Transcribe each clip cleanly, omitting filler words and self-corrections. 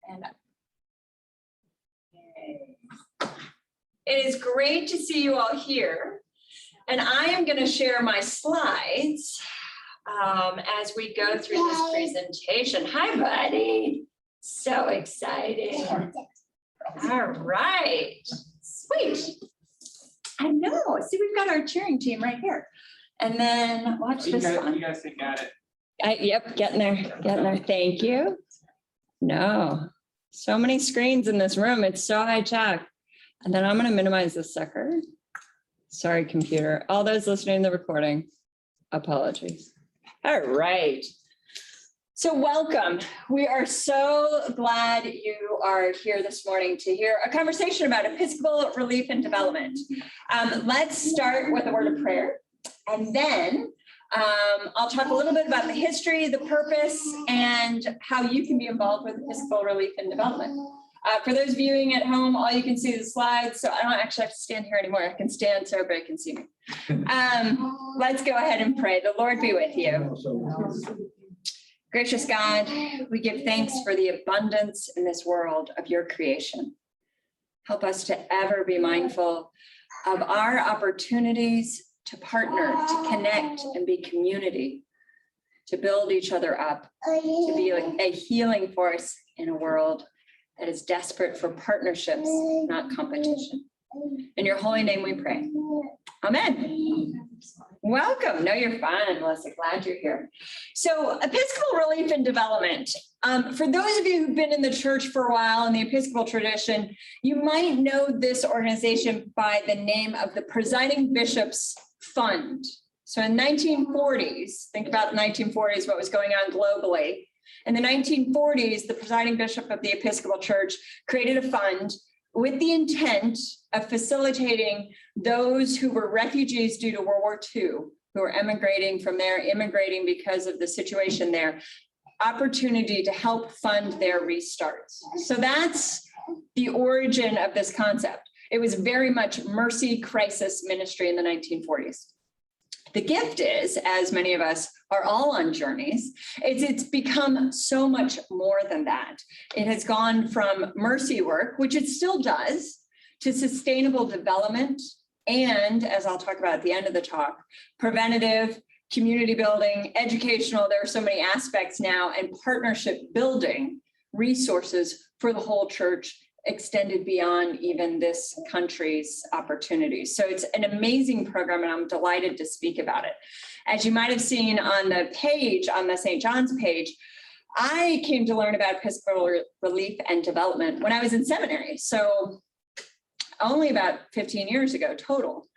And it is great to see you all here. And I am going to share my slides as we go through this presentation. Hi, buddy. So exciting. All right. Sweet. I know. See, we've got our cheering team right here. And then watch this one. You guys got it. Yep, getting there. Thank you. No, so many screens in this room. It's so high tech. And then I'm going to minimize this sucker. Sorry, computer. All those listening to the recording, apologies. All right. So welcome. We are so glad you are here this morning to hear a conversation about Episcopal relief and development. Let's start with a word of prayer, and then I'll talk a little bit about the history, the purpose, and how you can be involved with Episcopal relief and development. For those viewing at home, all you can see is the slides, so I don't actually have to stand here anymore. I can stand so everybody can see me. Let's go ahead and pray. The Lord be with you. Gracious God, we give thanks for the abundance in this world of your creation. Help us to ever be mindful of our opportunities to partner, to connect, and be community, to build each other up, to be a healing force in a world that is desperate for partnerships, not competition. In your holy name we pray. Amen. Welcome. No, you're fine, Melissa. Glad you're here. So Episcopal relief and development. For those of you who've been in the church for a while in the Episcopal tradition, you might know this organization by the name of the Presiding Bishops Fund. So in 1940s, think about the 1940s, what was going on globally. In the 1940s, the presiding bishop of the Episcopal Church created a fund with the intent of facilitating those who were refugees due to World War II, who were immigrating because of the situation there, opportunity to help fund their restarts. So that's the origin of this concept. It was very much mercy crisis ministry in the 1940s. The gift is, as many of us are all on journeys, it's become so much more than that. It has gone from mercy work, which it still does, to sustainable development, and, as I'll talk about at the end of the talk, preventative, community building, educational. There are so many aspects now, and partnership building resources for the whole church, extended beyond even this country's opportunities. So it's an amazing program, and I'm delighted to speak about it. As you might have seen on the page, on the St. John's page, I came to learn about Episcopal relief and development when I was in seminary. So only about 15 years ago total.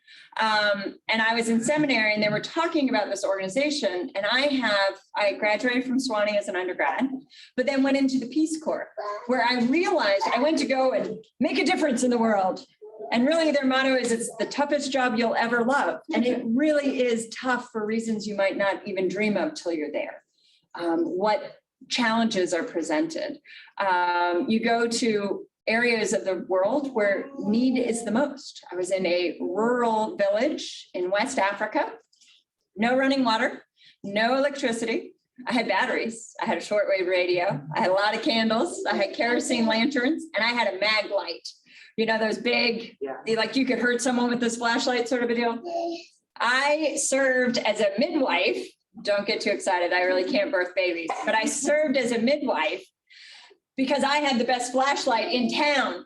And I was in seminary, and they were talking about this organization, and I graduated from Sewanee as an undergrad, but then went into the Peace Corps, where I realized I went to go and make a difference in the world. And really their motto is, it's the toughest job you'll ever love. And it really is tough for reasons you might not even dream of till you're there. What challenges are presented? You go to areas of the world where need is the most. I was in a rural village in West Africa, no running water, no electricity. I had batteries, I had a shortwave radio, I had a lot of candles, I had kerosene lanterns, and I had a mag light. You know, those big, like you could hurt someone with this flashlight sort of a deal. I served as a midwife. Don't get too excited, I really can't birth babies, but I served as a midwife because I had the best flashlight in town.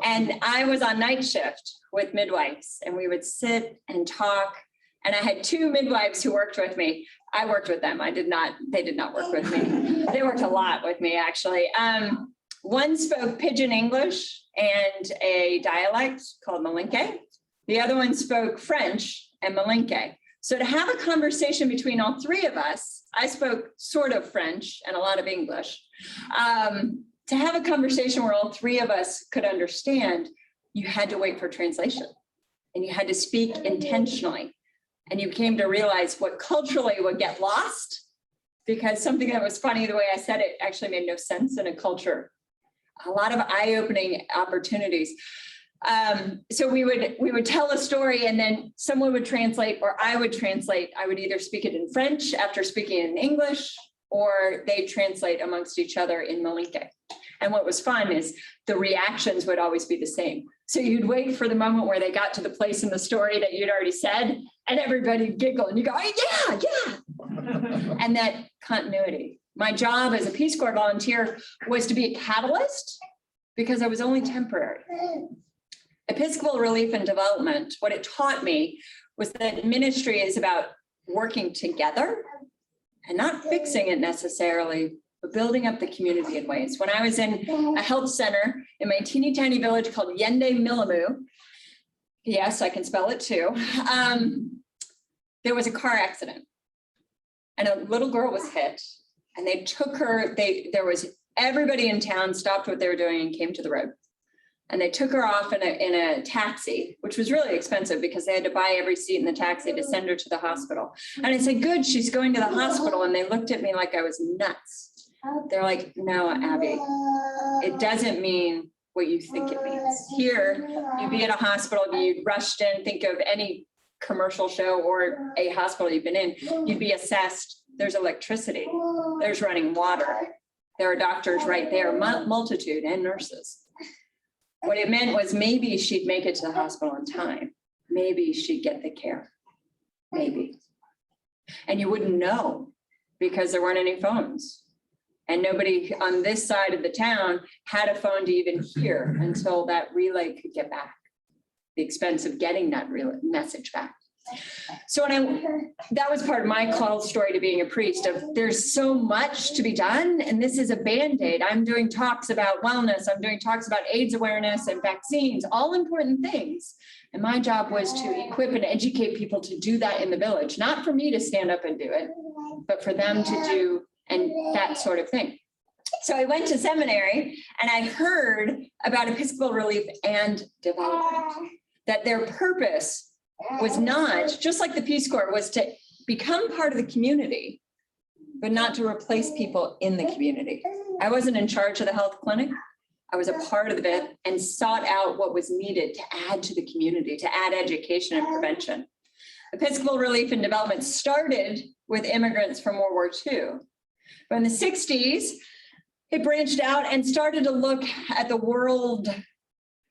And I was on night shift with midwives, and we would sit and talk. And I had two midwives who worked with me. I worked with them. They did not work with me. They worked a lot with me, actually. One spoke Pidgin English and a dialect called Malinke. The other one spoke French and Malinke. So to have a conversation between all three of us, I spoke sort of French and a lot of English. To have a conversation where all three of us could understand, you had to wait for translation, and you had to speak intentionally. And you came to realize what culturally would get lost, because something that was funny, the way I said it actually made no sense in a culture. A lot of eye-opening opportunities. So we would tell a story, and then someone would translate, or I would translate. I would either speak it in French after speaking it in English, or they'd translate amongst each other in Malinke. And what was fun is the reactions would always be the same. So you'd wait for the moment where they got to the place in the story that you'd already said, and everybody would giggle and you go, oh, yeah. And that continuity. My job as a Peace Corps volunteer was to be a catalyst because I was only temporary. Episcopal Relief and Development, what it taught me was that ministry is about working together and not fixing it necessarily, but building up the community in ways. When I was in a health center in my teeny tiny village called Yende Milamu, yes, I can spell it too, there was a car accident and a little girl was hit and they took her, there was everybody in town stopped what they were doing and came to the road. And they took her off in a taxi, which was really expensive because they had to buy every seat in the taxi to send her to the hospital. And I said, good, she's going to the hospital. And they looked at me like I was nuts. They're like, no, Abby, it doesn't mean what you think it means. Here, you'd be at a hospital, you'd rushed in, think of any commercial show or a hospital you've been in, you'd be assessed. There's electricity, there's running water. There are doctors right there, multitude, and nurses. What it meant was maybe she'd make it to the hospital in time. Maybe she'd get the care, maybe. And you wouldn't know because there weren't any phones. And nobody on this side of the town had a phone to even hear until that relay could get back. The expense of getting that message back. So that was part of my call story to being a priest of there's so much to be done and this is a Band-Aid. I'm doing talks about wellness. I'm doing talks about AIDS awareness and vaccines, all important things. And my job was to equip and educate people to do that in the village, not for me to stand up and do it, but for them to do and that sort of thing. So I went to seminary and I heard about Episcopal Relief and Development, that their purpose was not, just like the Peace Corps, was to become part of the community, but not to replace people in the community. I wasn't in charge of the health clinic. I was a part of it and sought out what was needed to add to the community, to add education and prevention. Episcopal Relief and Development started with immigrants from World War II. But in the 60s, it branched out and started to look at the world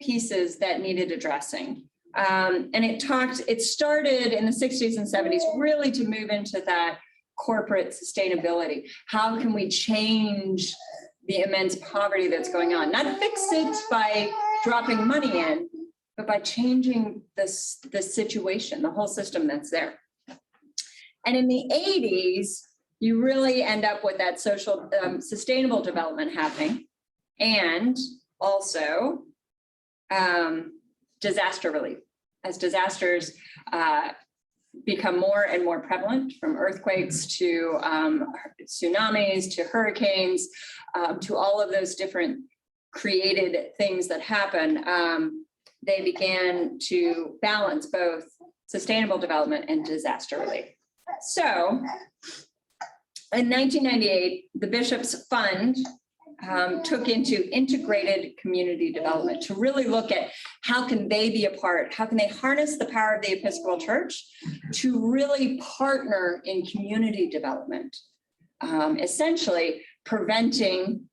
pieces that needed addressing. And it started in the 60s and 70s really to move into that corporate sustainability. How can we change the immense poverty that's going on? Not fix it by dropping money in, but by changing the situation, the whole system that's there. And in the 80s, you really end up with that social sustainable development happening, and also disaster relief. As disasters become more and more prevalent, from earthquakes to tsunamis to hurricanes, to all of those different created things that happen, they began to balance both sustainable development and disaster relief. So in 1998, the Bishop's Fund took into integrated community development to really look at how can they be a part, how can they harness the power of the Episcopal Church to really partner in community development, essentially preventing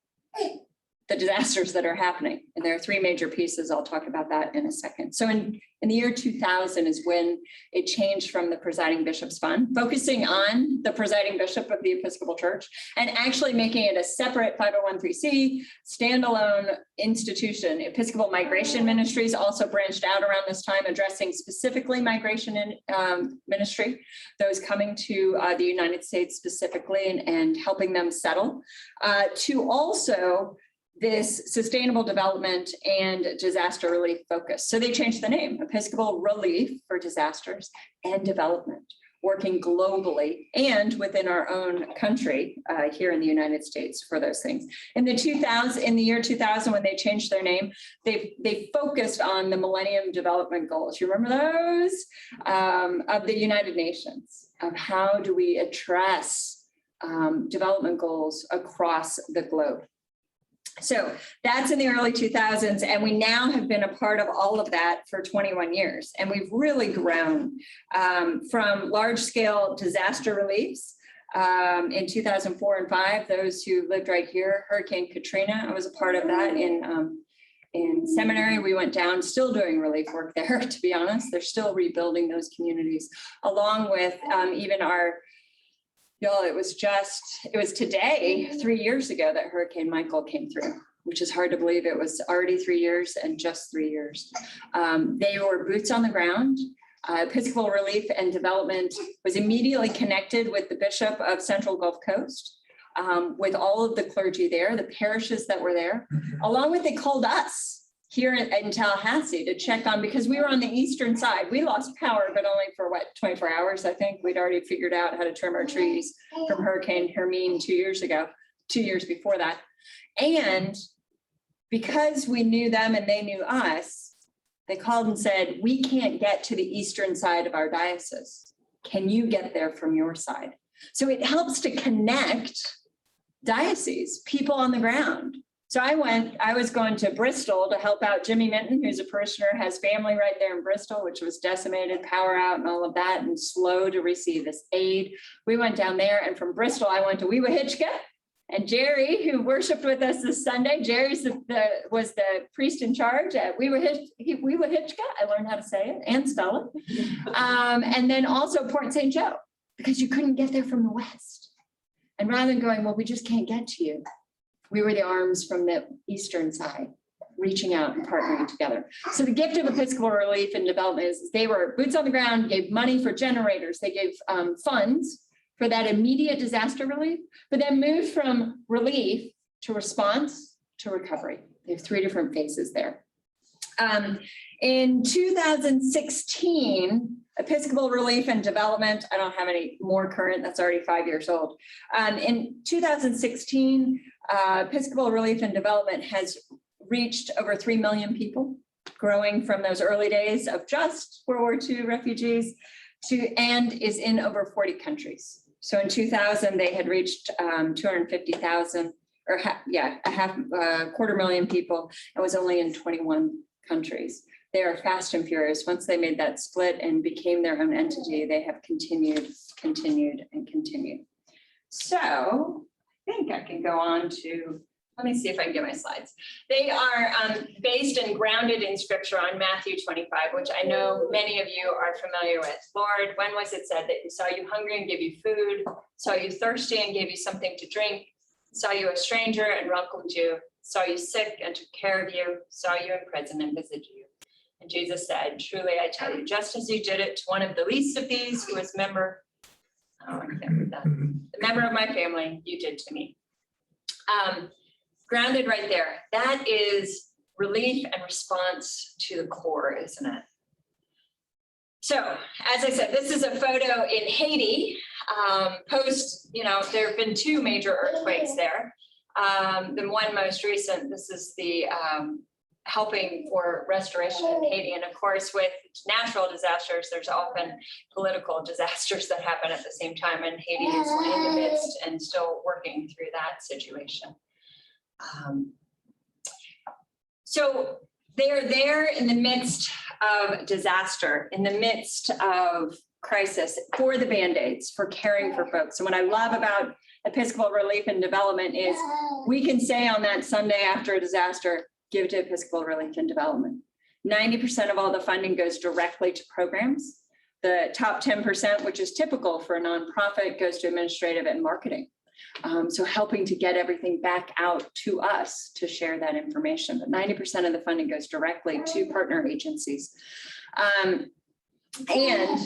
the disasters that are happening. And there are three major pieces. I'll talk about that in a second. So in the year 2000 is when it changed from the Presiding Bishop's Fund, focusing on the Presiding Bishop of the Episcopal Church and actually making it a separate 501(c)(3) standalone institution. Episcopal Migration Ministries also branched out around this time, addressing specifically migration and ministry, those coming to the United States specifically and helping them settle, to also this sustainable development and disaster relief focus. So they changed the name, Episcopal Relief for Disasters and Development, working globally and within our own country here in the United States for those things. In the year 2000, when they changed their name, they focused on the Millennium Development Goals. You remember those? Of the United Nations, of how do we address development goals across the globe. So that's in the early 2000s, and we now have been a part of all of that for 21 years. And we've really grown from large-scale disaster reliefs in 2004 and 5, those who lived right here, Hurricane Katrina, I was a part of that in seminary. We went down, still doing relief work there, to be honest. They're still rebuilding those communities, along with even our, y'all, it was today, 3 years ago that Hurricane Michael came through, which is hard to believe. It was already 3 years and just 3 years. They were boots on the ground. Episcopal Relief and Development was immediately connected with the Bishop of Central Gulf Coast, with all of the clergy there, the parishes that were there, along with they called us here in Tallahassee to check on, because we were on the eastern side. We lost power, but only for 24 hours, I think. We'd already figured out how to trim our trees from Hurricane Hermine 2 years ago, 2 years before that. And because we knew them and they knew us, they called and said, we can't get to the eastern side of our diocese. Can you get there from your side? So it helps to connect dioceses, people on the ground. So I was going to Bristol to help out Jimmy Minton, who's a parishioner, has family right there in Bristol, which was decimated, power out and all of that, and slow to receive this aid. We went down there, and from Bristol, I went to Weewahitchka. And Jerry, who worshiped with us this Sunday, Jerry's was the priest in charge at Weewahitchka. I learned how to say it and spell it. And then also Port St. Joe, because you couldn't get there from the west. And rather than going, well, we just can't get to you, we were the arms from the eastern side, reaching out and partnering together. So the gift of Episcopal Relief and Development is they were boots on the ground, gave money for generators, they gave funds for that immediate disaster relief, but then moved from relief to response to recovery. They have 3 different phases there. In 2016, Episcopal Relief and Development, I don't have any more current, that's already 5 years old. In 2016, Episcopal Relief and Development has reached over 3 million people, growing from those early days of just World War II refugees and is in over 40 countries. So in 2000, they had reached 250,000 or a quarter million people, and was only in 21 countries. They are fast and furious. Once they made that split and became their own entity, they have continued. So I think I can go on to, let me see if I can get my slides. They are based and grounded in scripture on Matthew 25, which I know many of you are familiar with. Lord, when was it said that he saw you hungry and gave you food, saw you thirsty and gave you something to drink, saw you a stranger and welcomed you, saw you sick and took care of you, saw you in prison and visited you? And Jesus said, truly, I tell you, just as you did it to one of the least of these who was the member of my family, you did to me. Grounded right there. That is relief and response to the core, isn't it? So, as I said, this is a photo in Haiti. There have been 2 major earthquakes there. The one most recent, this is the helping for restoration in Haiti. And of course, with natural disasters, there's often political disasters that happen at the same time. And Haiti is in the midst and still working through that situation. So they're there in the midst of disaster, in the midst of crisis, for the Band-Aids, for caring for folks. And what I love about Episcopal Relief and Development is we can say on that Sunday after a disaster, give to Episcopal Relief and Development. 90% of all the funding goes directly to programs. The top 10%, which is typical for a nonprofit, goes to administrative and marketing. So helping to get everything back out to us to share that information. But 90% of the funding goes directly to partner agencies. And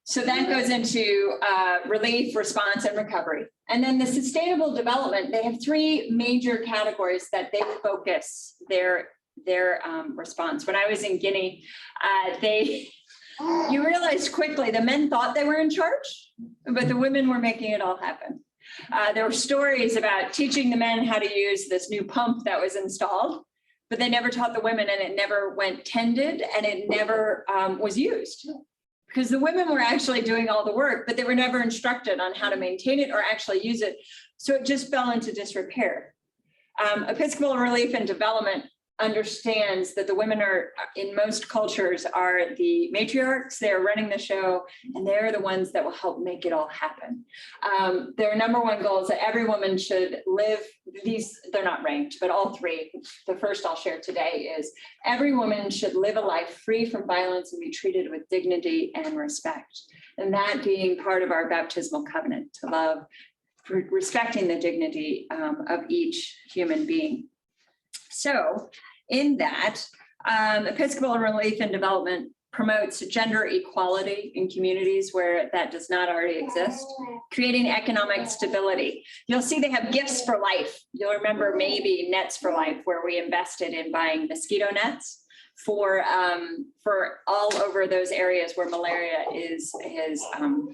so that goes into relief, response, and recovery. And then the sustainable development, they have 3 major categories that they focus their response. When I was in Guinea, you realized quickly the men thought they were in charge, but the women were making it all happen. There were stories about teaching the men how to use this new pump that was installed, but they never taught the women, and it never went tended, and it never was used. Because the women were actually doing all the work, but they were never instructed on how to maintain it or actually use it. So it just fell into disrepair. Episcopal Relief and Development understands that the women are, in most cultures, are the matriarchs. They're running the show, and they're the ones that will help make it all happen. Their number one goal is that every woman should live these, they're not ranked, but all three. The first I'll share today is every woman should live a life free from violence and be treated with dignity and respect. And that being part of our baptismal covenant, to love, respecting the dignity of each human being. So in that, Episcopal Relief and Development promotes gender equality in communities where that does not already exist, creating economic stability. You'll see they have gifts for life. You'll remember maybe Nets for Life, where we invested in buying mosquito nets for all over those areas where malaria is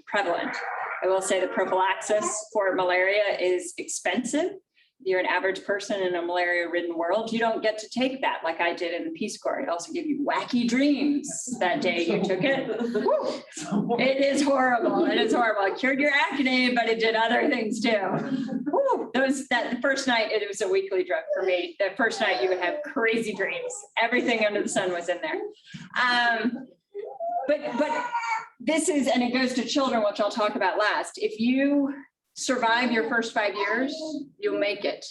prevalent. I will say the prophylaxis for malaria is expensive. You're an average person in a malaria-ridden world. You don't get to take that like I did in the Peace Corps. It also gave you wacky dreams that day you took it. It is horrible. It is horrible. It cured your acne, but it did other things too. The first night, it was a weekly drug for me. The first night you would have crazy dreams. Everything under the sun was in there. But this is, and it goes to children, which I'll talk about last. If you survive your first 5 years, you'll make it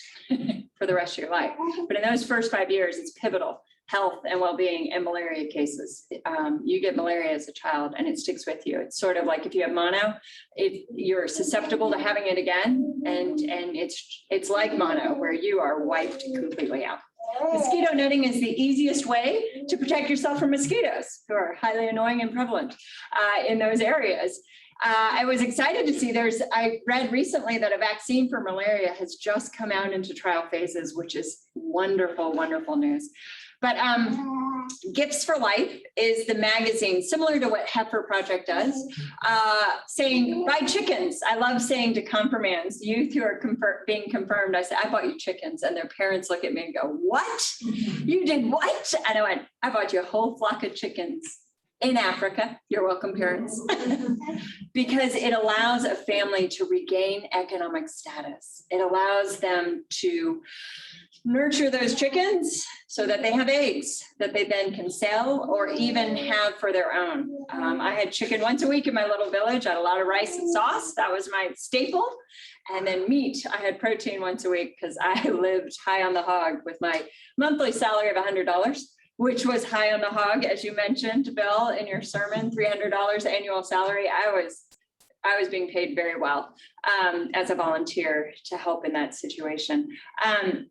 for the rest of your life. But in those first 5 years, it's pivotal. Health and well-being and malaria cases. You get malaria as a child and it sticks with you. It's sort of like if you have mono, you're susceptible to having it again. And it's like mono, where you are wiped completely out. Mosquito netting is the easiest way to protect yourself from mosquitoes, who are highly annoying and prevalent in those areas. I was excited to see I read recently that a vaccine for malaria has just come out into trial phases, which is wonderful, wonderful news. But Gifts for Life is the magazine, similar to what Heifer Project does, saying, buy chickens. I love saying to confirmands, youth who are being confirmed, I say, I bought you chickens. And their parents look at me and go, what? You did what? And I went, I bought you a whole flock of chickens in Africa. You're welcome, parents. Because it allows a family to regain economic status. It allows them to nurture those chickens so that they have eggs that they then can sell or even have for their own. I had chicken once a week in my little village. I had a lot of rice and sauce. That was my staple. And then meat. I had protein once a week because I lived high on the hog with my monthly salary of $100, which was high on the hog, as you mentioned, Bill, in your sermon, $300 annual salary. I was being paid very well as a volunteer to help in that situation.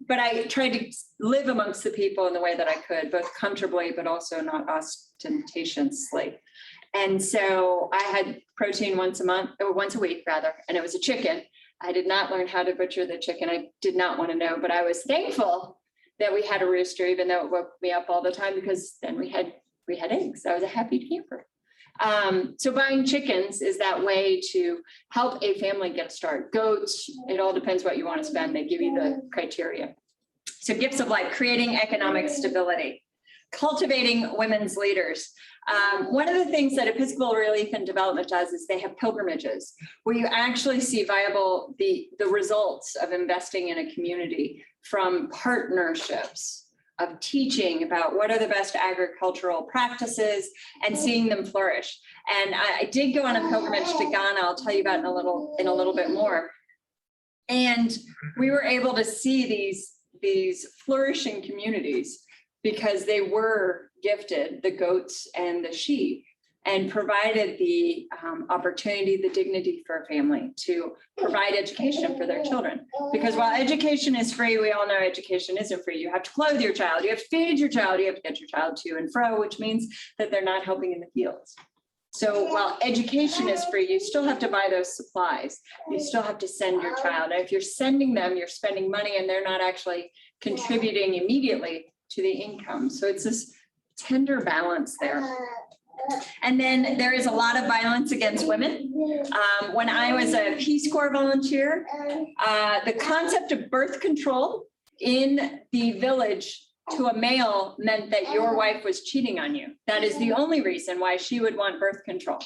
But I tried to live amongst the people in the way that I could, both comfortably, but also not ostentatiously. And so I had protein once a week, and it was a chicken. I did not learn how to butcher the chicken. I did not want to know, but I was thankful that we had a rooster, even though it woke me up all the time, because then we had eggs. I was a happy camper. So buying chickens is that way to help a family get a start. Goats, it all depends what you want to spend. They give you the criteria. So Gifts of Life, creating economic stability, cultivating women's leaders. One of the things that Episcopal Relief and Development does is they have pilgrimages where you actually see the results of investing in a community, from partnerships, of teaching about what are the best agricultural practices and seeing them flourish. And I did go on a pilgrimage to Ghana. I'll tell you about in a little bit more. And we were able to see these flourishing communities because they were gifted, the goats and the sheep, and provided the opportunity, the dignity for a family to provide education for their children. Because while education is free, we all know education isn't free. You have to clothe your child, you have to feed your child, you have to get your child to and fro, which means that they're not helping in the fields. So while education is free, you still have to buy those supplies. You still have to send your child. And if you're sending them, you're spending money and they're not actually contributing immediately to the income. So it's this tender balance there. And then there is a lot of violence against women. When I was a Peace Corps volunteer, the concept of birth control in the village to a male meant that your wife was cheating on you. That is the only reason why she would want birth control.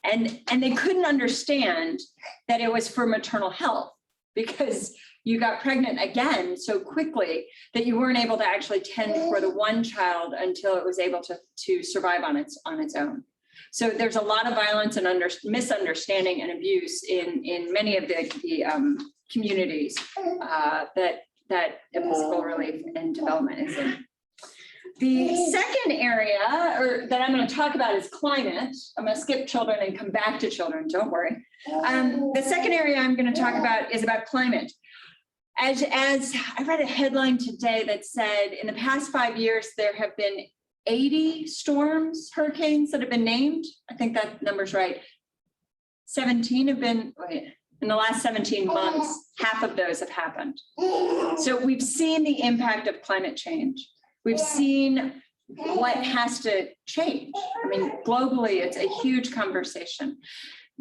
And they couldn't understand that it was for maternal health, because you got pregnant again so quickly that you weren't able to actually tend for the one child until it was able to survive on its own. So there's a lot of violence and misunderstanding and abuse in many of the communities that Episcopal Relief and Development is in. The second area that I'm going to talk about is climate. I'm going to skip children and come back to children, don't worry. The second area I'm going to talk about is about climate. As I read a headline today that said in the past 5 years, there have been 80 storms, hurricanes that have been named. I think that number's right. 17 have been, in the last 17 months, half of those have happened. So we've seen the impact of climate change. We've seen what has to change. I mean, globally, it's a huge conversation.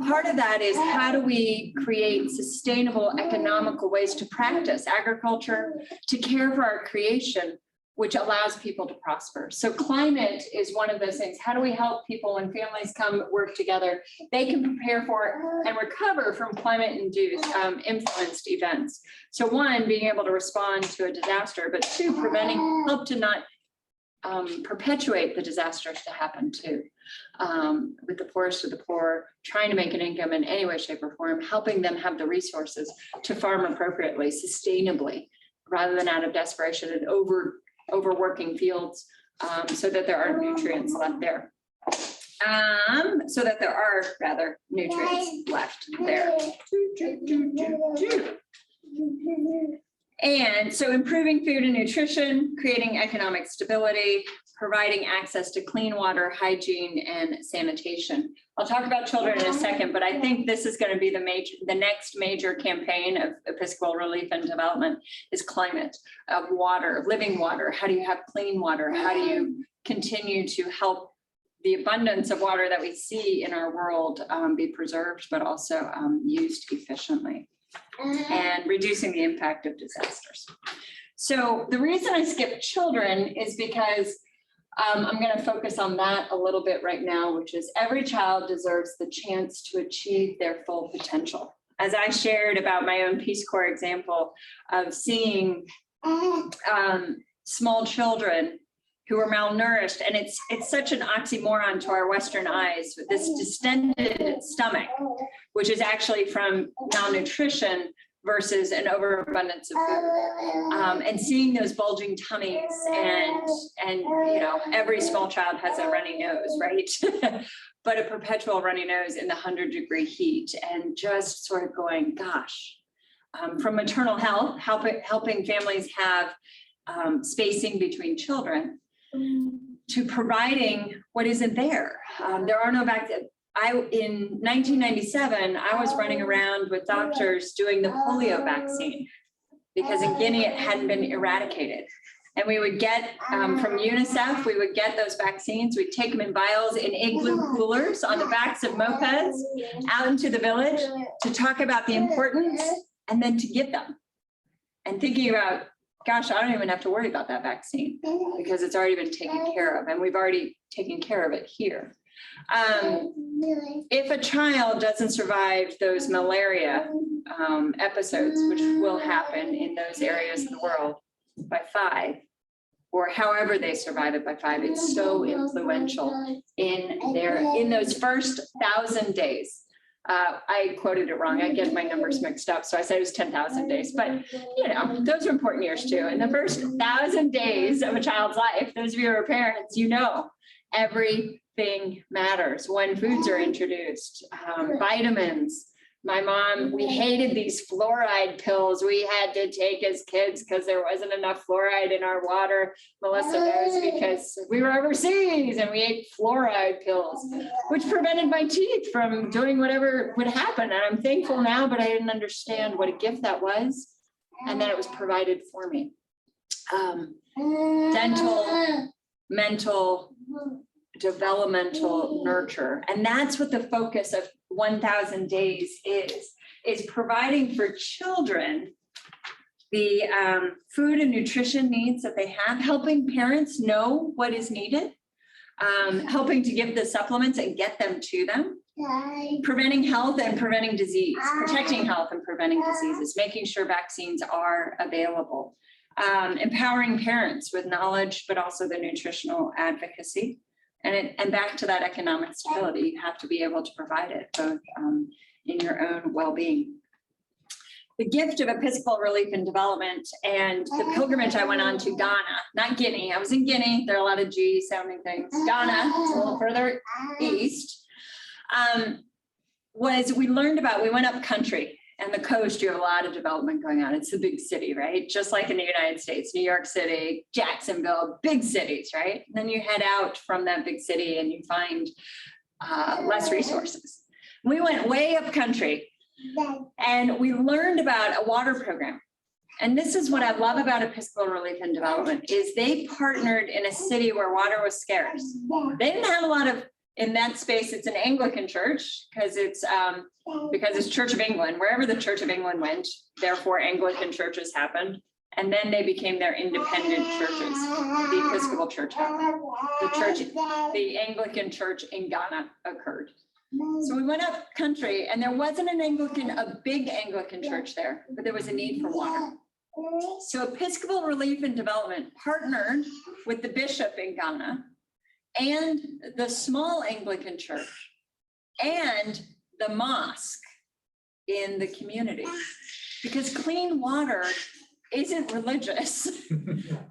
Part of that is how do we create sustainable economical ways to practice agriculture, to care for our creation, which allows people to prosper. So climate is one of those things. How do we help people when families come work together? They can prepare for and recover from climate-induced influenced events. So one, being able to respond to a disaster, but two, help to not perpetuate the disasters to happen too. With the poorest of the poor, trying to make an income in any way, shape, or form, helping them have the resources to farm appropriately, sustainably, rather than out of desperation and overworking fields, so that there are nutrients left there. Nutrients left there. And so improving food and nutrition, creating economic stability, providing access to clean water, hygiene, and sanitation. I'll talk about children in a second, but I think this is going to be the next major campaign of Episcopal Relief and Development is climate, of water, living water. How do you have clean water? How do you continue to help the abundance of water that we see in our world be preserved, but also used efficiently, and reducing the impact of disasters. So the reason I skipped children is because I'm going to focus on that a little bit right now, which is every child deserves the chance to achieve their full potential. As I shared about my own Peace Corps example of seeing small children who are malnourished, and it's such an oxymoron to our Western eyes with this distended stomach, which is actually from malnutrition versus an overabundance of food, and seeing those bulging tummies, and you know, every small child has a runny nose, right? But a perpetual runny nose in the 100-degree heat, and just sort of going, gosh, from maternal health, helping families have spacing between children, to providing what isn't there. There are no vaccines. In 1997, I was running around with doctors doing the polio vaccine because in Guinea it hadn't been eradicated. And we would get from UNICEF, we would get those vaccines. We'd take them in vials in igloo coolers on the backs of mopeds out into the village to talk about the importance and then to give them. And thinking about, gosh, I don't even have to worry about that vaccine because it's already been taken care of, and we've already taken care of it here. If a child doesn't survive those malaria episodes, which will happen in those areas of the world by 5, or however they survive it by 5, it's so influential in those first 1,000 days. I quoted it wrong. I get my numbers mixed up. So I said it was 10,000 days, but you know, those are important years too. In the first 1,000 days of a child's life, those of you who are parents, you know, everything matters when foods are introduced, vitamins. My mom, we hated these fluoride pills we had to take as kids because there wasn't enough fluoride in our water. Melissa knows because we were overseas and we ate fluoride pills, which prevented my teeth from doing whatever would happen. And I'm thankful now, but I didn't understand what a gift that was. And then it was provided for me. Dental, mental, developmental nurture. And that's what the focus of 1,000 days is providing for children the food and nutrition needs that they have, helping parents know what is needed, helping to give the supplements and get them to them, preventing health and preventing disease, protecting health and preventing diseases, making sure vaccines are available, empowering parents with knowledge, but also the nutritional advocacy. And back to that economic stability, you have to be able to provide it both in your own well-being. The gift of Episcopal Relief and Development and the pilgrimage I went on to Ghana, not Guinea. I was in Guinea. There are a lot of G sounding things. Ghana, it's a little further east. We learned about, we went up country and the coast, you have a lot of development going on. It's a big city, right? Just like in the United States, New York City, Jacksonville, big cities, right? And then you head out from that big city and you find less resources. We went way up country and we learned about a water program. And this is what I love about Episcopal Relief and Development is they partnered in a city where water was scarce. They didn't have a lot of, in that space, it's an Anglican church because it's Church of England, wherever the Church of England went, therefore Anglican churches happened. And then they became their independent churches. The Episcopal Church happened. The Anglican church in Ghana occurred. So we went up country and there wasn't a big Anglican church there, but there was a need for water. So Episcopal Relief and Development partnered with the bishop in Ghana and the small Anglican church and the mosque in the community, because clean water isn't religious.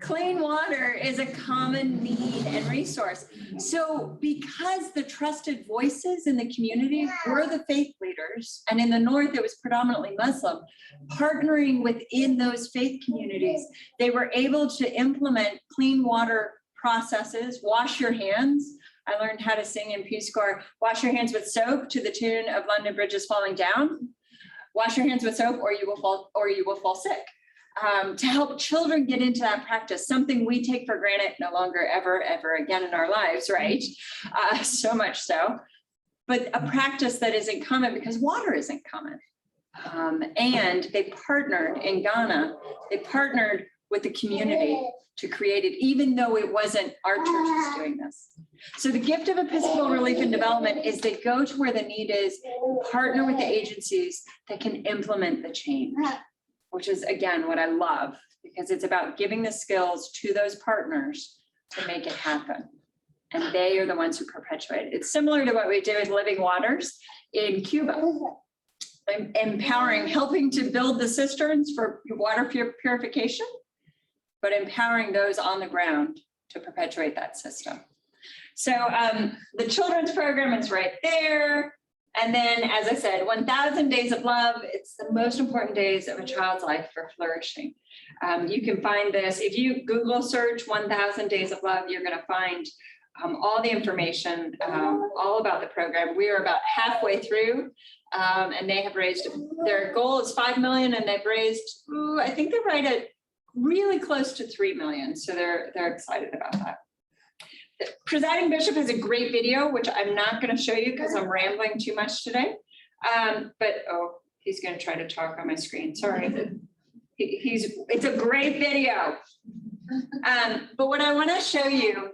Clean water is a common need and resource. So because the trusted voices in the community were the faith leaders, and in the north it was predominantly Muslim, partnering within those faith communities, they were able to implement clean water processes, wash your hands. I learned how to sing in Peace Corps, wash your hands with soap to the tune of London Bridge is Falling Down. Wash your hands with soap or you will fall sick. To help children get into that practice, something we take for granted no longer ever again in our lives, right? So much so, but a practice that isn't common because water isn't common. And they partnered in Ghana, they partnered with the community to create it, even though it wasn't our churches doing this. So the gift of Episcopal Relief and Development is they go to where the need is, partner with the agencies that can implement the change, which is, again, what I love, because it's about giving the skills to those partners to make it happen. And they are the ones who perpetuate it. It's similar to what we did with Living Waters in Cuba, empowering, helping to build the cisterns for water purification, but empowering those on the ground to perpetuate that system. So the children's program is right there. And then, as I said, 1,000 Days of Love. It's the most important days of a child's life for flourishing. You can find this, if you Google search 1,000 Days of Love, you're going to find all the information, all about the program. We are about halfway through, and they have raised, their goal is 5 million, and they've raised, I think they're right at really close to 3 million. So they're excited about that. The presiding bishop has a great video, which I'm not going to show you because I'm rambling too much today. He's going to try to talk on my screen. Sorry. It's a great video. But what I want to show you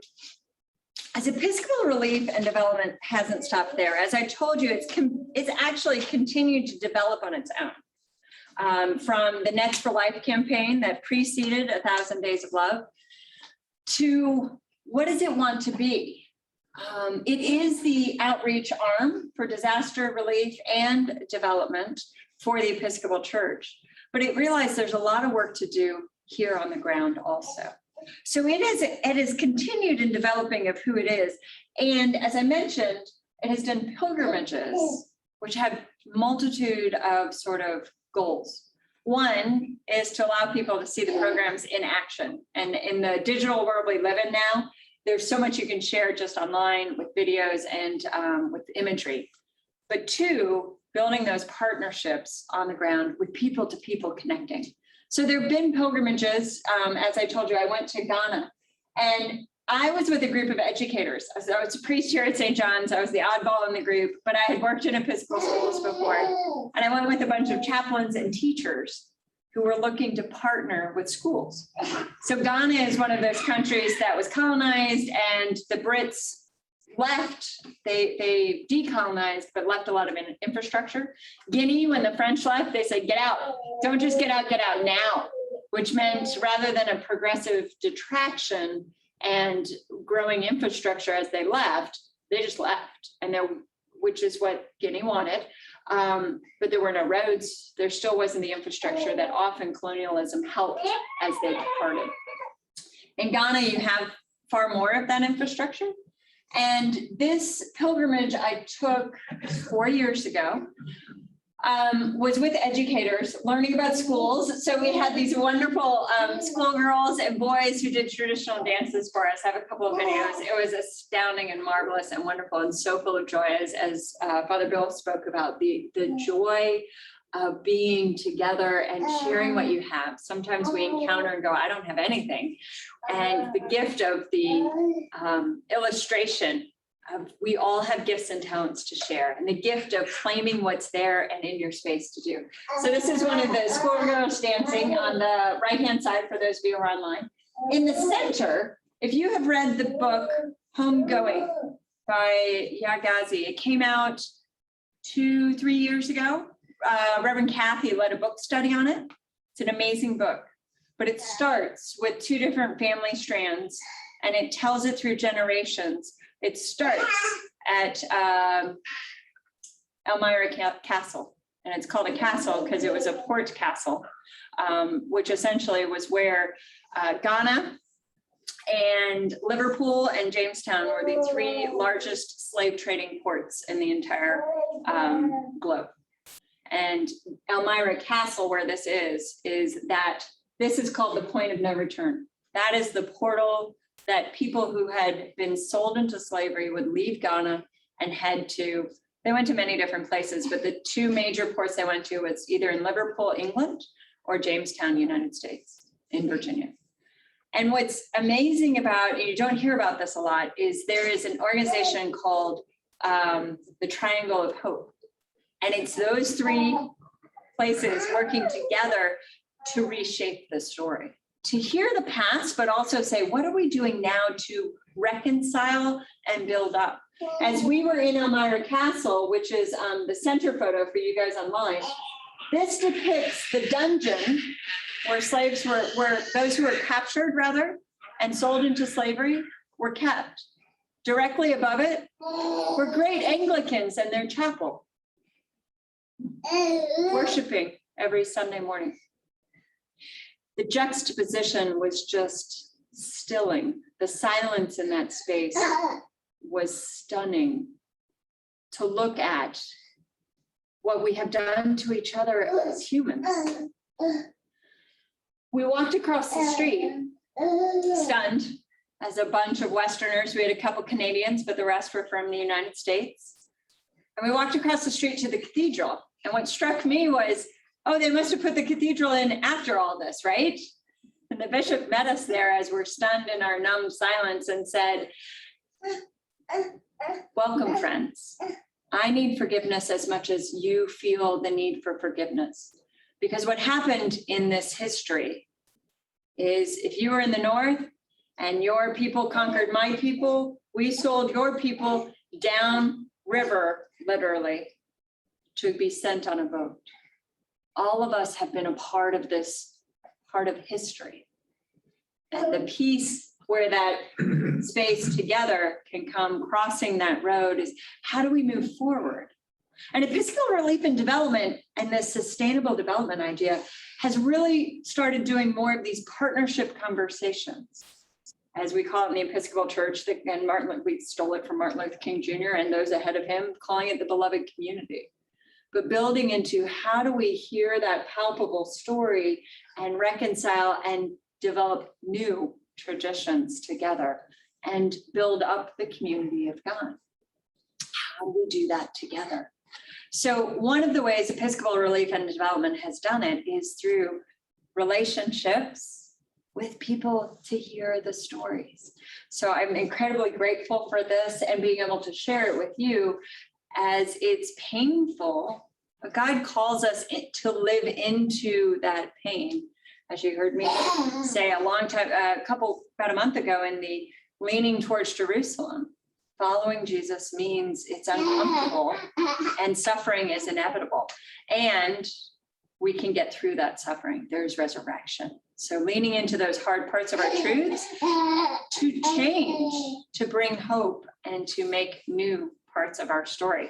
is Episcopal Relief and Development hasn't stopped there. As I told you, it's actually continued to develop on its own. From the Nets for Life campaign that preceded 1,000 Days of Love to what does it want to be? It is the outreach arm for disaster relief and development for the Episcopal Church, but it realized there's a lot of work to do here on the ground also. So it has continued in developing of who it is. And as I mentioned, it has done pilgrimages, which have multitude of sort of goals. One is to allow people to see the programs in action. And in the digital world we live in now, there's so much you can share just online with videos and with imagery. But two, building those partnerships on the ground with people to people connecting. So there have been pilgrimages. As I told you, I went to Ghana and I was with a group of educators. I was a priest here at St. John's. I was the oddball in the group, but I had worked in Episcopal schools before. And I went with a bunch of chaplains and teachers who were looking to partner with schools. So Ghana is one of those countries that was colonized, and the Brits left, they decolonized, but left a lot of infrastructure. Guinea, when the French left, they said, get out. Don't just get out now, which meant rather than a progressive detraction and growing infrastructure as they left, they just left, which is what Guinea wanted. But there were no roads. There still wasn't the infrastructure that often colonialism helped as they departed. In Ghana, you have far more of that infrastructure. And this pilgrimage I took 4 years ago was with educators learning about schools. So we had these wonderful schoolgirls and boys who did traditional dances for us. I have a couple of videos. It was astounding and marvelous and wonderful and so full of joy, as Father Bill spoke about, the joy of being together and sharing what you have. Sometimes we encounter and go, I don't have anything. And the gift of the illustration of we all have gifts and talents to share, and the gift of claiming what's there and in your space to do. So this is one of the schoolgirls dancing on the right-hand side for those of you who are online. In the center, if you have read the book Homegoing by Yagazi, it came out 2-3 years ago. Reverend Kathy led a book study on it. It's an amazing book, but it starts with 2 different family strands and it tells it through generations. It starts at Elmira Castle, and it's called a castle because it was a port castle, which essentially was where Ghana and Liverpool and Jamestown were the 3 largest slave trading ports in the entire globe. And Elmira Castle, where this is that this is called the point of no return. That is the portal that people who had been sold into slavery would leave Ghana and head to. They went to many different places, but the 2 major ports they went to was either in Liverpool, England, or Jamestown, United States, in Virginia. And what's amazing about, and you don't hear about this a lot, is there is an organization called the Triangle of Hope. And it's those 3 places working together to reshape the story, to hear the past, but also say, what are we doing now to reconcile and build up? As we were in Elmira Castle, which is the center photo for you guys online, this depicts the dungeon where slaves were those who were captured rather and sold into slavery were kept. Directly above it were great Anglicans and their chapel, worshiping every Sunday morning. The juxtaposition was just stilling. The silence in that space was stunning to look at what we have done to each other as humans. We walked across the street, stunned, as a bunch of Westerners. We had a couple Canadians, but the rest were from the United States. And we walked across the street to the cathedral. And what struck me was, oh, they must have put the cathedral in after all this, right? And the bishop met us there as we're stunned in our numb silence and said, welcome, friends. I need forgiveness as much as you feel the need for forgiveness. Because what happened in this history is if you were in the north and your people conquered my people, we sold your people down river, literally, to be sent on a boat. All of us have been a part of this, part of history. And the piece where that space together can come crossing that road is, how do we move forward? And Episcopal Relief and Development and this sustainable development idea has really started doing more of these partnership conversations, as we call it in the Episcopal Church, and we stole it from Martin Luther King Jr. and those ahead of him, calling it the beloved community. But building into how do we hear that palpable story and reconcile and develop new traditions together and build up the community of God. How do we do that together? So one of the ways Episcopal Relief and Development has done it is through relationships with people to hear the stories. So I'm incredibly grateful for this and being able to share it with you, as it's painful, but God calls us to live into that pain. As you heard me say about a month ago in the Leaning Towards Jerusalem, following Jesus means it's uncomfortable and suffering is inevitable. And we can get through that suffering. There's resurrection. So leaning into those hard parts of our truths to change, to bring hope and to make new parts of our story.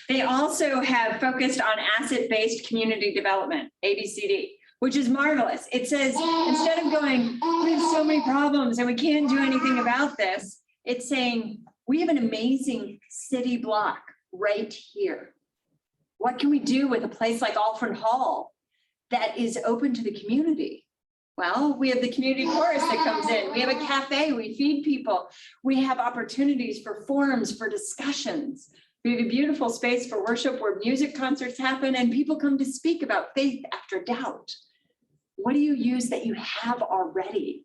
They also have focused on asset-based community development, ABCD, which is marvelous. It says, instead of going, we have so many problems and we can't do anything about this, it's saying, we have an amazing city block right here. What can we do with a place like Alfred Hall that is open to the community? Well, we have the community chorus that comes in. We have a cafe, we feed people. We have opportunities for forums, for discussions. We have a beautiful space for worship where music concerts happen and people come to speak about faith after doubt. What do you use that you have already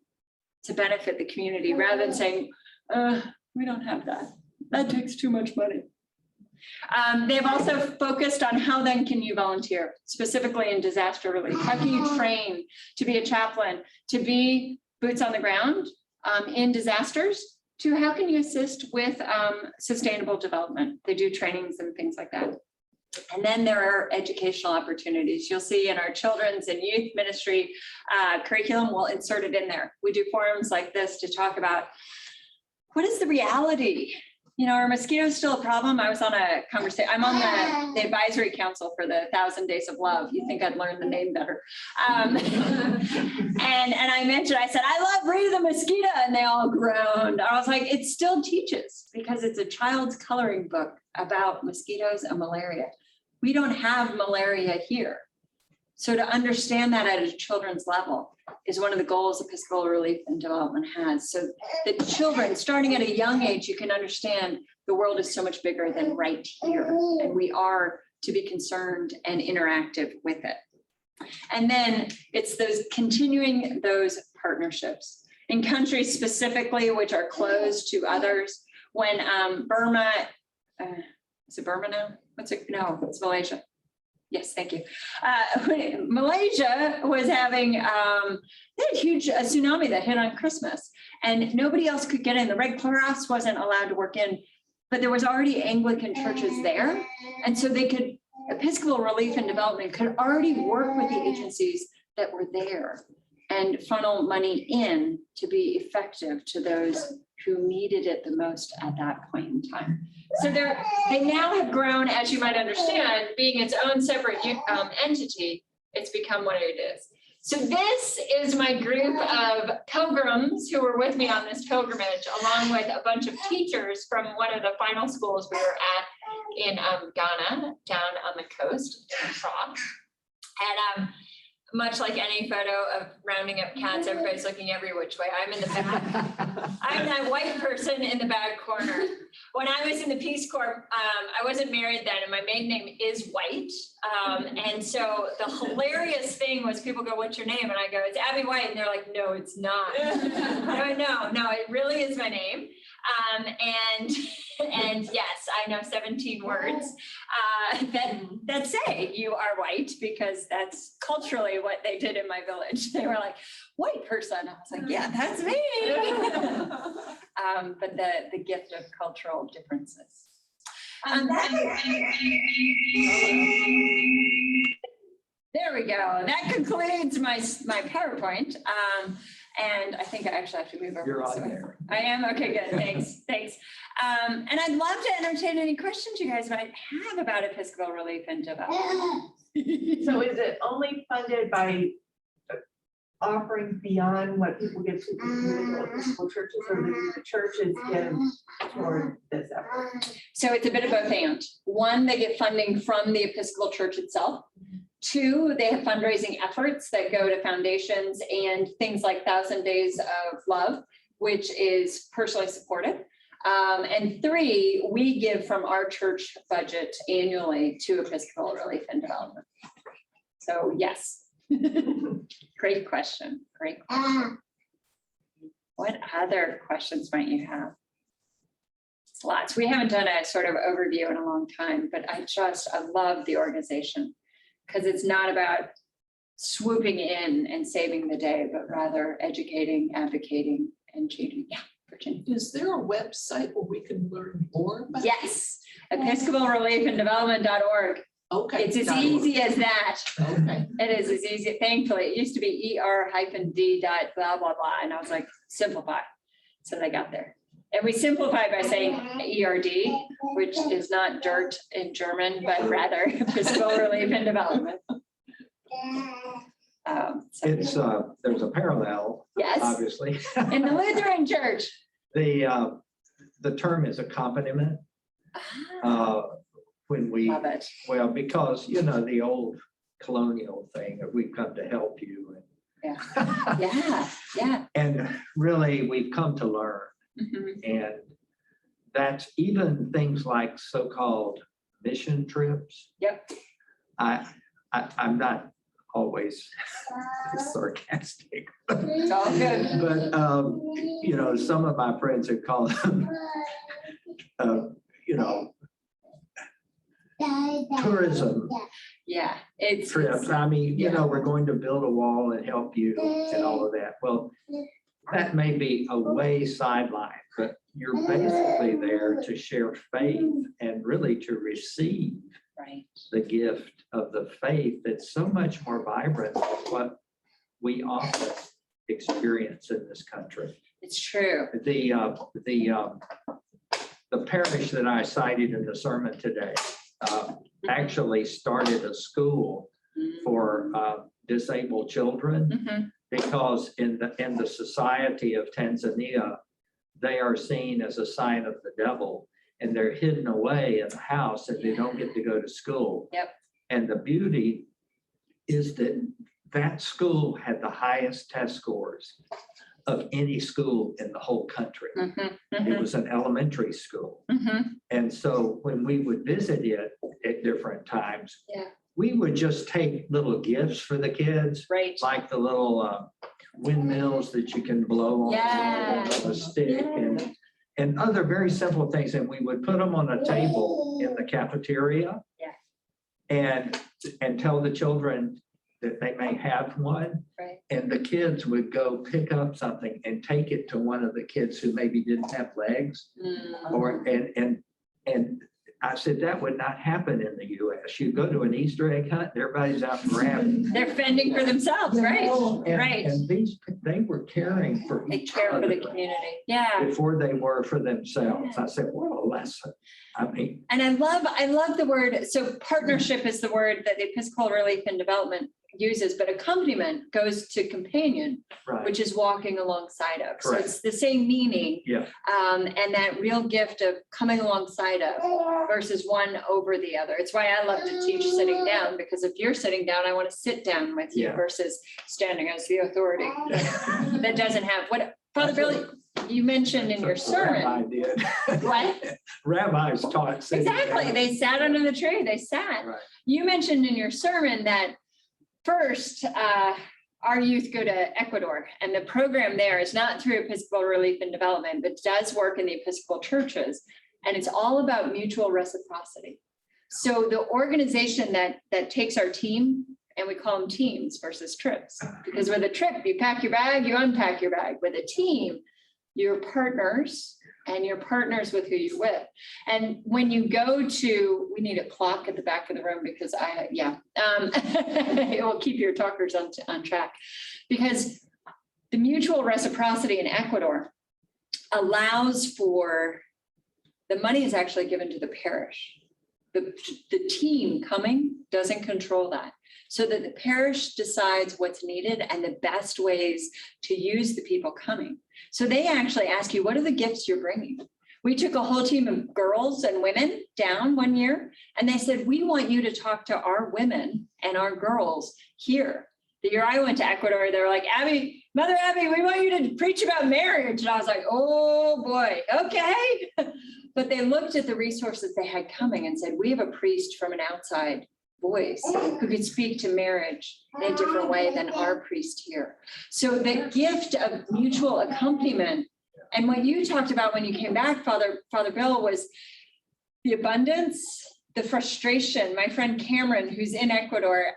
to benefit the community rather than saying, we don't have that. That takes too much money. They've also focused on how then can you volunteer, specifically in disaster relief. How can you train to be a chaplain, to be boots on the ground in disasters, to how can you assist with sustainable development? They do trainings and things like that. And then there are educational opportunities. You'll see in our children's and youth ministry curriculum, we'll insert it in there. We do forums like this to talk about what is the reality. You know, are mosquitoes still a problem? I was on a conversation. I'm on the advisory council for the 1,000 Days of Love. You think I'd learn the name better. And I mentioned, I said, I love Rita the mosquito. And they all groaned. I was like, it still teaches because it's a child's coloring book about mosquitoes and malaria. We don't have malaria here. So to understand that at a children's level is one of the goals Episcopal Relief and Development has. So the children, starting at a young age, you can understand the world is so much bigger than right here. And we are to be concerned and interactive with it. And then it's those continuing those partnerships in countries specifically, which are closed to others. When Burma, is it Burma now? What's it? No, it's Malaysia. Yes, thank you. Malaysia was having they had a huge tsunami that hit on Christmas and nobody else could get in. The Red Cross wasn't allowed to work in, but there was already Anglican churches there. And so they could, Episcopal Relief and Development could already work with the agencies that were there and funnel money in to be effective to those who needed it the most at that point in time. So they now have grown, as you might understand, being its own separate entity, it's become what it is. So this is my group of pilgrims who were with me on this pilgrimage, along with a bunch of teachers from one of the final schools we were at in Ghana, down on the coast in Accra. And much like any photo of rounding up cats, everybody's looking every which way. I'm in the back. I'm that white person in the back corner. When I was in the Peace Corps, I wasn't married then, and my maiden name is White. And so the hilarious thing was people go, what's your name? And I go, it's Abby White. And they're like, no, it's not. I go, no, it really is my name. And yes, I know 17 words that say you are white, because that's culturally what they did in my village. They were like, white person. I was like, yeah, that's me. But the gift of cultural differences. There we go. That concludes my PowerPoint. And I think I actually have to move over. You're on there. I am? Okay, good. Thanks. Thanks. And I'd love to entertain any questions you guys might have about Episcopal Relief and Development. So is it only funded by offerings beyond what people give to the individual Episcopal churches, or the churches give toward this effort? So it's a bit of both and. One, they get funding from the Episcopal Church itself. Two, they have fundraising efforts that go to foundations and things like 1,000 Days of Love, which is personally supported. And three, we give from our church budget annually to Episcopal Relief and Development. So yes, great question. Great question. What other questions might you have? It's lots. We haven't done a sort of overview in a long time, but I love the organization, because it's not about swooping in and saving the day, but rather educating, advocating, and changing. Yeah. Virginia. Is there a website where we can learn more about? Yes, episcopalreliefanddevelopment.org. Okay. It's as easy as that. Okay. It is as easy. Thankfully, it used to be ER-D dot blah, blah, blah. And I was like, simplify. So they got there. And we simplified by saying ERD, which is not dirt in German, but rather Episcopal Relief and Development. So, It's, there's a parallel, yes, obviously. in the Lutheran Church. The term is accompaniment. When we, Love it. well, because, you know, the old colonial thing that we've come to help you. Yeah, yeah. And really, we've come to learn. Mhm. And that's even things like so-called mission trips. Yep. I'm not always sarcastic, It's all good. but, you know, some of my friends have called them, you know, tourism Yeah, it's. trips. I mean, you know, we're going to build a wall and help you and all of that. Well, that may be a way sideline, but you're basically there to share faith and really to receive Right. the gift of the faith that's so much more vibrant than what we often experience in this country. It's true. The parish that I cited in the sermon today actually started a school for disabled children, Mhm. because in the society of Tanzania, they are seen as a sign of the devil, and they're hidden away in the house and they don't get to go to school. Yep. And the beauty is that that school had the highest test scores of any school in the whole country. Mhm, It mhm, was an elementary school. mhm. And so when we would visit it at different times, Yeah. we would just take little gifts for the kids, Right. like the little windmills that you can blow on Yeah. a stick and other very simple things. And we would put them on a table in the cafeteria. Yeah. And tell the children that they may have one. Right. And the kids would go pick up something and take it to one of the kids who maybe didn't have legs. Or, and I said, that would not happen in the US. You go to an Easter egg hunt, everybody's out grabbing. They're fending for themselves, right? And- Right. And they were caring for They each care for the other community. Yeah. before they were for themselves. I said, what a lesson. I mean, And I love the word, so partnership is the word that the Episcopal Relief and Development uses, but accompaniment goes to companion, right, which is walking alongside of. So Correct. it's the same meaning. yeah, And that real gift of coming alongside of versus one over the other. It's why I love to teach sitting down, because if you're sitting down, I want to sit down with you Yeah. versus standing as the authority that doesn't have what, Father Billy, you mentioned in your sermon. I did. What? Rabbis taught. sitting Exactly. down. They sat under the tree. They sat. Right. You mentioned in your sermon that first, our youth go to Ecuador, and the program there is not through Episcopal Relief and Development, but does work in the Episcopal churches. And it's all about mutual reciprocity. So the organization that takes our team, and we call them teams versus trips, because with a trip, you pack your bag, you unpack your bag. With a team, you're partners, and you're partners with who you're with. And when you go to, we need a clock at the back of the room because it will keep your talkers on track. Because the mutual reciprocity in Ecuador allows for, the money is actually given to the parish. The team coming doesn't control that. So that the parish decides what's needed and the best ways to use the people coming. So they actually ask you, what are the gifts you're bringing? We took a whole team of girls and women down one year, and they said, we want you to talk to our women and our girls here. The year I went to Ecuador, they were like, Abby, Mother Abby, we want you to preach about marriage. And I was like, oh boy, okay. But they looked at the resources they had coming and said, we have a priest from an outside voice who could speak to marriage in a different way than our priest here. So the gift of mutual accompaniment, and what you talked about when you came back, Father Bill, was the abundance, the frustration. My friend Cameron, who's in Ecuador,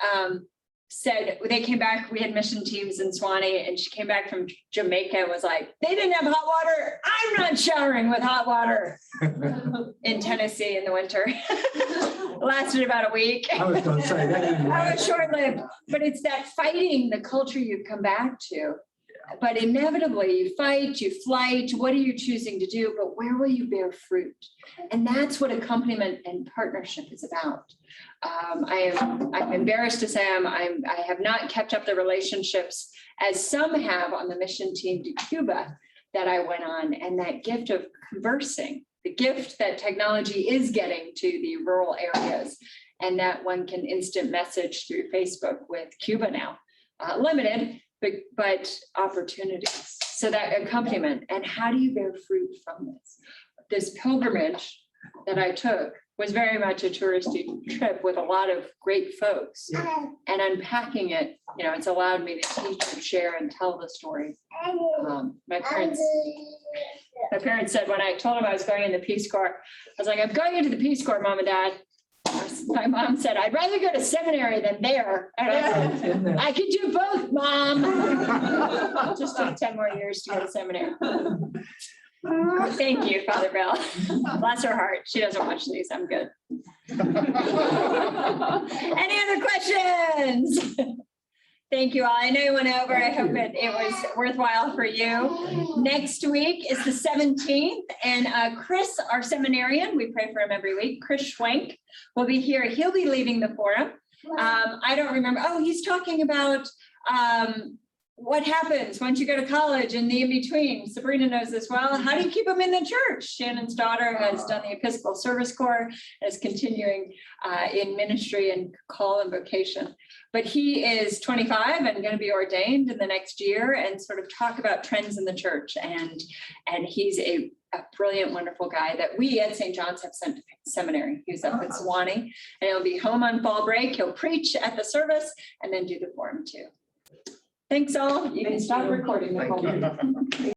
said, they came back, we had mission teams in Swanee, and she came back from Jamaica and was like, they didn't have hot water. I'm not showering with hot water in Tennessee in the winter. Lasted about a week. I was gonna say that. didn't I last. was short-lived, but it's that fighting the culture you come back to. But inevitably you fight, you flight, what are you choosing to do, but where will you bear fruit? And that's what accompaniment and partnership is about. I'm embarrassed to say I have not kept up the relationships as some have on the mission team to Cuba that I went on, and that gift of conversing, the gift that technology is getting to the rural areas, and that one can instant message through Facebook with Cuba now, limited, but opportunities. So that accompaniment, and how do you bear fruit from this? This pilgrimage that I took was very much a touristy trip with a lot of great folks, and unpacking it, it's allowed me to teach and share and tell the story. My parents said when I told them I was going in the Peace Corps, I was like, I'm going into the Peace Corps, Mom and Dad. My mom said, I'd rather go to seminary than there. And I said, I could do both, Mom. Just took 10 more years to go to seminary. Thank you, Father Bell. Bless her heart. She doesn't watch these. I'm good. Any other questions? Thank you all. I know you went over. I hope it was worthwhile for you. Next week is the 17th, and Chris, our seminarian, we pray for him every week, Chris Schwenk, will be here. He'll be leading the forum. I don't remember. Oh, he's talking about what happens once you go to college and the in-between. Sabrina knows this well. How do you keep them in the church? Shannon's daughter has done the Episcopal Service Corps, is continuing in ministry and call and vocation. But he is 25 and going to be ordained in the next year, and sort of talk about trends in the church. And he's a brilliant, wonderful guy that we at St. John's have sent to seminary. He's up at Swanee, and he'll be home on fall break. He'll preach at the service and then do the forum too. Thanks all. You can stop recording. Thank you.